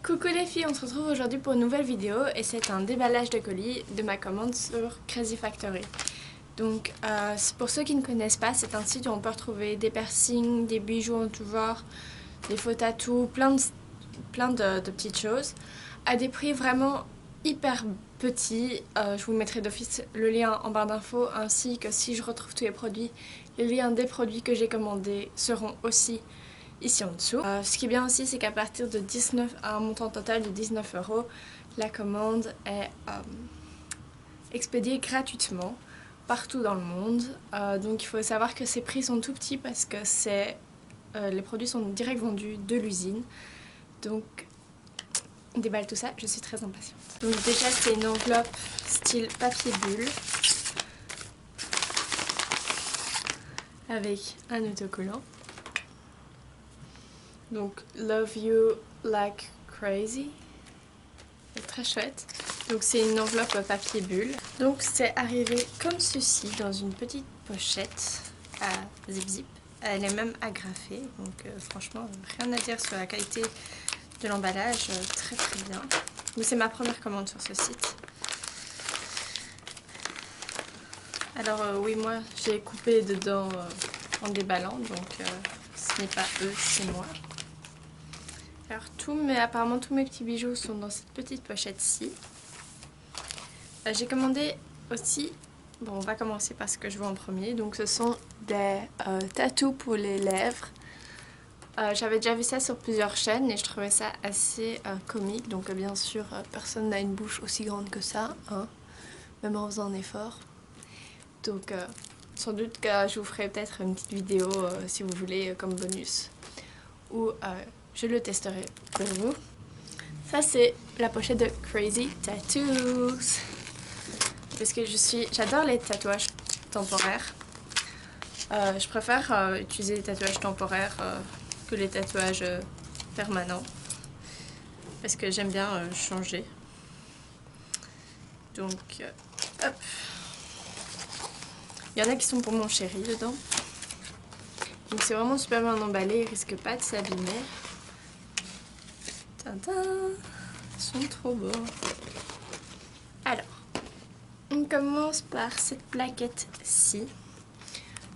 Coucou les filles, on se retrouve aujourd'hui pour une nouvelle vidéo et c'est un déballage de colis de ma commande sur Crazy Factory. Donc pour ceux qui ne connaissent pas, c'est un site où on peut retrouver des piercings, des bijoux en tout genre, des faux tatous, plein de petites choses à des prix vraiment hyper petits. Je vous mettrai d'office le lien en barre d'infos ainsi que si je retrouve tous les produits, les liens des produits que j'ai commandés seront aussi ici en dessous. Ce qui est bien aussi, c'est qu'à partir de 19, à un montant total de 19 €, la commande est expédiée gratuitement partout dans le monde. Donc il faut savoir que ces prix sont tout petits parce que les produits sont direct vendus de l'usine. Donc on déballe tout ça, je suis très impatiente. Donc déjà c'est une enveloppe style papier bulle avec un autocollant. Donc Love You Like Crazy, c'est très chouette. Donc c'est une enveloppe papier bulle. Donc c'est arrivé comme ceci dans une petite pochette à zip zip. Elle est même agrafée, donc franchement rien à dire sur la qualité de l'emballage, très très bien. Donc c'est ma première commande sur ce site. Alors oui, moi j'ai coupé dedans en déballant, donc ce n'est pas eux, c'est moi. Alors apparemment tous mes petits bijoux sont dans cette petite pochette-ci. J'ai commandé aussi, bon on va commencer par ce que je vois en premier, donc ce sont des tatous pour les lèvres. J'avais déjà vu ça sur plusieurs chaînes et je trouvais ça assez comique, donc bien sûr personne n'a une bouche aussi grande que ça, hein, même en faisant un effort. Donc sans doute que je vous ferai peut-être une petite vidéo si vous voulez comme bonus, où je le testerai pour vous. Ça c'est la pochette de Crazy Tattoos. Parce que j'adore les tatouages temporaires. Je préfère utiliser les tatouages temporaires que les tatouages permanents. Parce que j'aime bien changer. Donc, hop. Il y en a qui sont pour mon chéri dedans. Donc c'est vraiment super bien emballé, il risque pas de s'abîmer. Tadam! Ils sont trop beaux. Alors, on commence par cette plaquette-ci.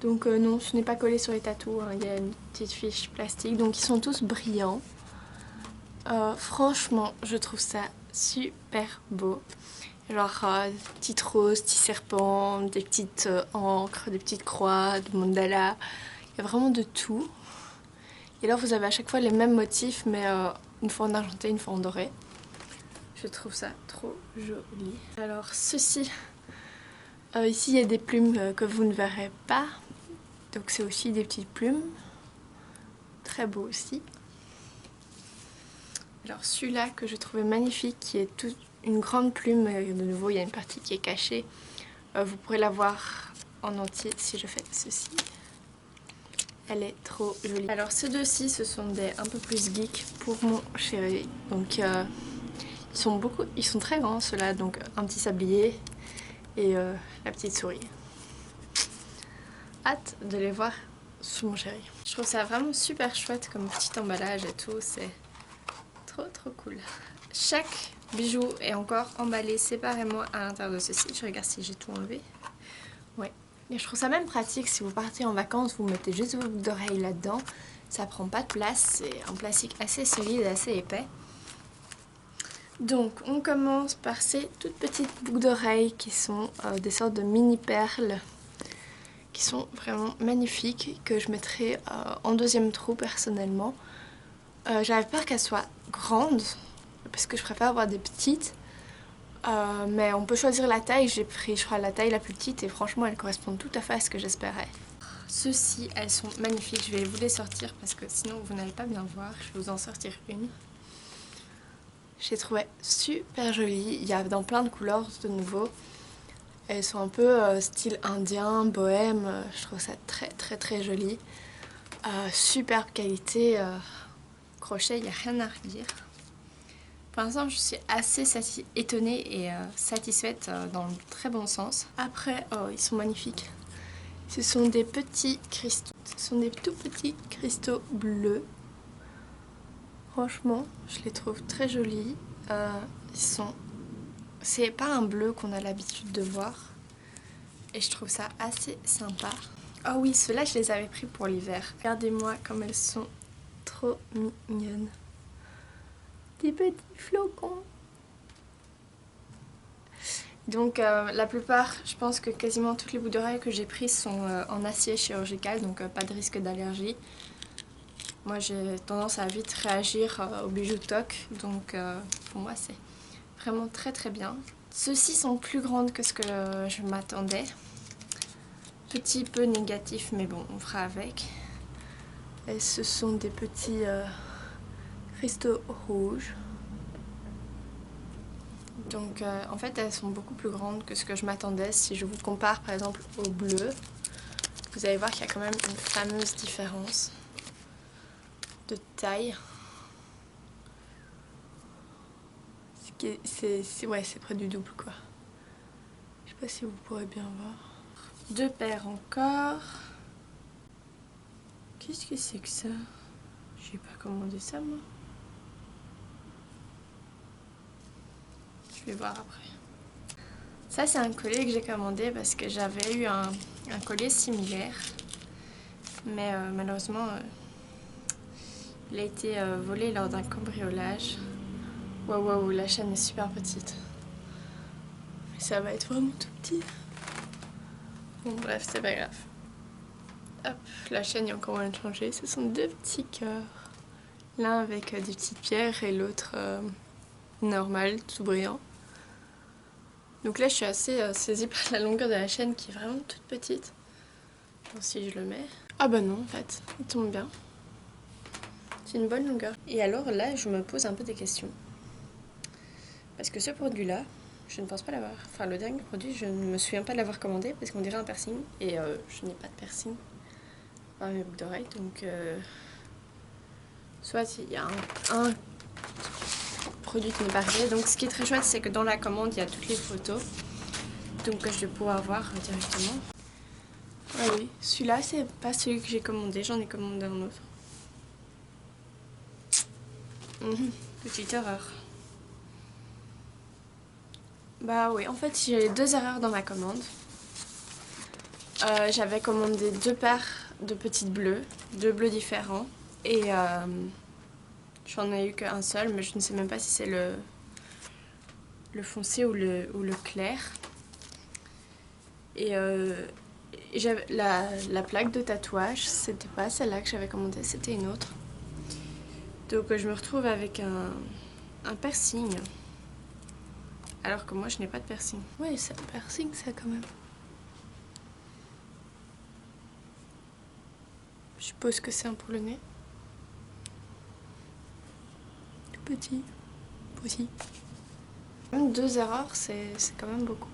Donc non, ce n'est pas collé sur les tatous, hein. Il y a une petite fiche plastique. Donc ils sont tous brillants. Franchement, je trouve ça super beau. Genre des petites roses, petits serpents, des petites encres, des petites croix, des mandalas. Il y a vraiment de tout. Et là vous avez à chaque fois les mêmes motifs, mais une fois en argenté, une fois en doré. Je trouve ça trop joli. Alors ceci, ici il y a des plumes que vous ne verrez pas. Donc c'est aussi des petites plumes. Très beau aussi. Alors celui-là que je trouvais magnifique, qui est toute une grande plume. De nouveau il y a une partie qui est cachée. Vous pourrez la voir en entier si je fais ceci. Elle est trop jolie. Alors ces deux-ci, ce sont des un peu plus geeks pour mon chéri. Donc ils sont très grands ceux-là. Donc un petit sablier et la petite souris. Hâte de les voir sous mon chéri. Je trouve ça vraiment super chouette comme petit emballage et tout. C'est trop cool. Chaque bijou est encore emballé séparément à l'intérieur de ceci. Je regarde si j'ai tout enlevé. Ouais. Et je trouve ça même pratique si vous partez en vacances, vous mettez juste vos boucles d'oreilles là-dedans. Ça prend pas de place, c'est un plastique assez solide, assez épais. Donc on commence par ces toutes petites boucles d'oreilles qui sont des sortes de mini perles qui sont vraiment magnifiques, que je mettrai en deuxième trou personnellement. J'avais peur qu'elles soient grandes parce que je préfère avoir des petites. Mais on peut choisir la taille, j'ai pris je crois la taille la plus petite et franchement elles correspondent tout à fait à ce que j'espérais. Ceux-ci, elles sont magnifiques, je vais vous les sortir parce que sinon vous n'allez pas bien voir, je vais vous en sortir une. Je les trouvais super jolies, il y a dans plein de couleurs de nouveau. Elles sont un peu style indien, bohème, je trouve ça très joli. Superbe qualité, crochet, il n'y a rien à redire. Pour l'instant, je suis assez étonnée et satisfaite dans le très bon sens. Après, oh, ils sont magnifiques. Ce sont des petits cristaux. Ce sont des tout petits cristaux bleus. Franchement, je les trouve très jolis. C'est pas un bleu qu'on a l'habitude de voir. Et je trouve ça assez sympa. Oh oui, ceux-là, je les avais pris pour l'hiver. Regardez-moi comme elles sont trop mignonnes. Des petits flocons. Donc la plupart, je pense que quasiment toutes les boucles d'oreilles que j'ai prises sont en acier chirurgical, donc pas de risque d'allergie. Moi j'ai tendance à vite réagir aux bijoux TOC, donc pour moi c'est vraiment très très bien. Ceux-ci sont plus grandes que ce que je m'attendais. Petit peu négatif, mais bon, on fera avec. Et ce sont des petits cristaux rouges. Donc en fait elles sont beaucoup plus grandes que ce que je m'attendais. Si je vous compare par exemple au bleu, vous allez voir qu'il y a quand même une fameuse différence de taille. C'est près du double quoi. Je sais pas si vous pourrez bien voir. Deux paires encore. Qu'est-ce que c'est que ça? J'ai pas commandé ça moi. Je vais voir après. Ça c'est un collier que j'ai commandé parce que j'avais eu un collier similaire. Mais malheureusement il a été volé lors d'un cambriolage. Waouh, la chaîne est super petite. Mais ça va être vraiment tout petit. Bon bref, c'est pas grave. Hop, la chaîne, il y a encore moyen de changer. Ce sont deux petits cœurs. L'un avec des petites pierres et l'autre normal, tout brillant. Donc là, je suis assez saisie par la longueur de la chaîne qui est vraiment toute petite. Bon, si je le mets... Ah bah non, en fait, il tombe bien. C'est une bonne longueur. Et alors là, je me pose un peu des questions. Parce que ce produit-là, je ne pense pas l'avoir... Enfin, le dernier produit, je ne me souviens pas de l'avoir commandé parce qu'on dirait un piercing. Et je n'ai pas de piercing par mes boucles d'oreilles. Donc, soit il y a un produit qui n'est pas arrivé. Donc, ce qui est très chouette, c'est que dans la commande, il y a toutes les photos. Donc, je vais pouvoir voir directement. Ah oui, celui-là, c'est pas celui que j'ai commandé. J'en ai commandé un autre. Petite erreur. Bah oui, en fait j'ai deux erreurs dans ma commande. J'avais commandé deux paires de petites bleues, deux bleus différents. Et j'en ai eu qu'un seul, mais je ne sais même pas si c'est le foncé ou le clair. Et la plaque de tatouage, c'était pas celle-là que j'avais commandée, c'était une autre. Donc je me retrouve avec un piercing. Alors que moi je n'ai pas de piercing. Ouais, c'est un piercing ça quand même. Je suppose que c'est un pour le nez. Tout petit. Aussi. Même deux erreurs, c'est quand même beaucoup.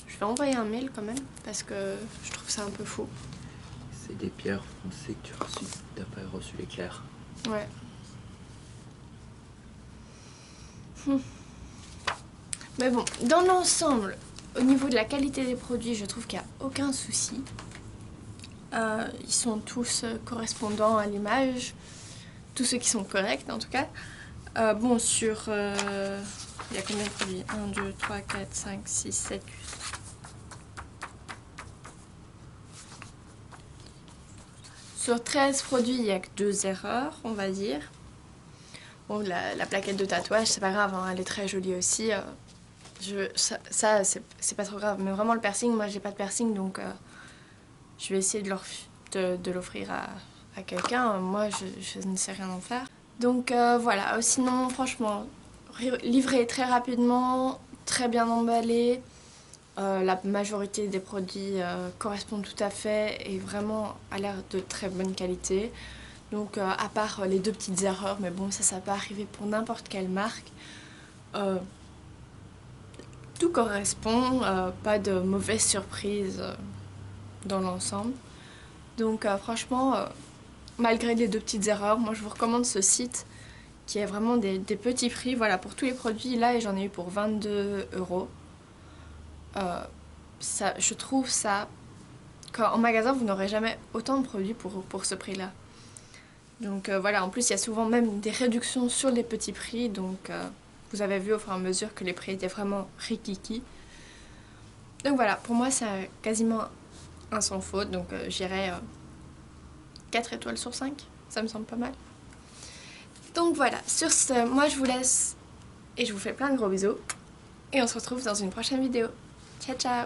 Je vais envoyer un mail quand même parce que je trouve ça un peu fou. C'est des pierres foncées que tu as reçues. Tu n'as pas reçu l'éclair. Ouais. Mais bon, dans l'ensemble, au niveau de la qualité des produits, je trouve qu'il n'y a aucun souci. Ils sont tous correspondants à l'image, tous ceux qui sont corrects en tout cas. Bon, sur... il y a combien de produits? 1, 2, 3, 4, 5, 6, 7, 8. Sur 13 produits, il n'y a que 2 erreurs, on va dire. Bon, la plaquette de tatouage, c'est pas grave, hein, elle est très jolie aussi. Ça c'est pas trop grave. Mais vraiment, le piercing, moi, j'ai pas de piercing, donc je vais essayer de l'offrir à quelqu'un. Moi, je ne sais rien en faire. Donc voilà, sinon, franchement, livré très rapidement, très bien emballé. La majorité des produits correspondent tout à fait et vraiment a l'air de très bonne qualité. Donc à part les deux petites erreurs, mais bon ça peut arriver pour n'importe quelle marque. Tout correspond, pas de mauvaises surprises dans l'ensemble. Donc franchement, malgré les deux petites erreurs, moi je vous recommande ce site qui est vraiment des petits prix. Voilà, pour tous les produits là, et j'en ai eu pour 22 €. Je trouve ça qu'en magasin vous n'aurez jamais autant de produits pour ce prix là. Donc voilà, en plus il y a souvent même des réductions sur les petits prix, donc vous avez vu au fur et à mesure que les prix étaient vraiment rikiki. Donc voilà, pour moi c'est quasiment un sans faute, donc j'irai 4 étoiles sur 5, ça me semble pas mal. Donc voilà, sur ce, moi je vous laisse et je vous fais plein de gros bisous et on se retrouve dans une prochaine vidéo. Ciao ciao!